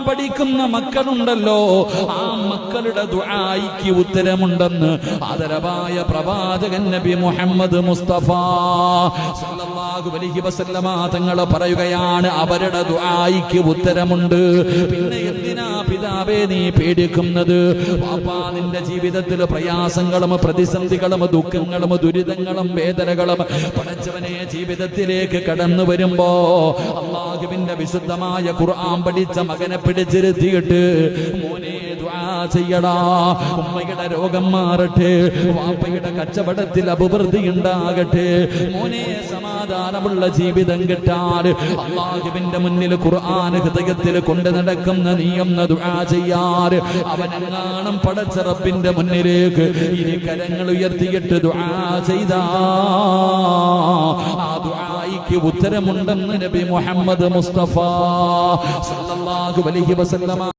പഠിക്കുന്ന മക്കളുണ്ടല്ലോ, ആ മക്കളുടെ ദുആയ്ക്ക് ഉത്തരമുണ്ടെന്ന് ആദരവായ പ്രവാചകൻ നബി മുഹമ്മദ് മുസ്തഫ സല്ലല്ലാഹു അലൈഹി വസല്ലമ തങ്ങൾ പറയുകയാണ്, അവരുടെ ദുആയ്ക്ക് ഉത്തരമുണ്ട്. പിന്നെ എന്തിനാ പിതാവേ നീ പേടിക്കുന്നത്? വാപ്പാ, നിന്റെ ജീവിതത്തിൽ പ്രയാസങ്ങളും പ്രതിസന്ധികളും ദുഃഖങ്ങളും ദുരിതങ്ങളും വേദനകളും പടച്ചവനെ ജീവിതത്തിലേക്ക് കടന്നു വരുമ്പോ അല്ലാഹുവിന്റെ വിശുദ്ധമായ ഖുർആൻ പഠിച്ച മകനെ പിടിച്ചിരുത്തിയിട്ട് മോനെ ദുആ ചെയ്യടാ, ഉമ്മയുടെ രോഗം മാറട്ടെ, വാപ്പയുടെ കച്ചവടത്തിൽ അഭിവൃദ്ധി ഉണ്ടാകട്ടെ, മോനെ സമാധാനമുള്ള ജീവിതം കിട്ടാൻ അല്ലാഹുവിന്റെ മുന്നിൽ ഖുർആൻ ഹൃദയത്തിൽ കൊണ്ട് നടക്കുന്ന നീയൊന്ന് ദുആ ചെയ്യാൻ. അവനെങ്ങാനും പടച്ച റബ്ബിന്റെ മുന്നിലേക്ക് ഇനി കരങ്ങൾ ഉയർത്തിയിട്ട് ദുആ ചെയ്താ ആ ദുആയ്ക്ക് ഉത്തരമുണ്ടെന്ന് നബി മുഹമ്മദ് മുസ്തഫ സല്ലല്ലാഹു അലൈഹി വസല്ലമ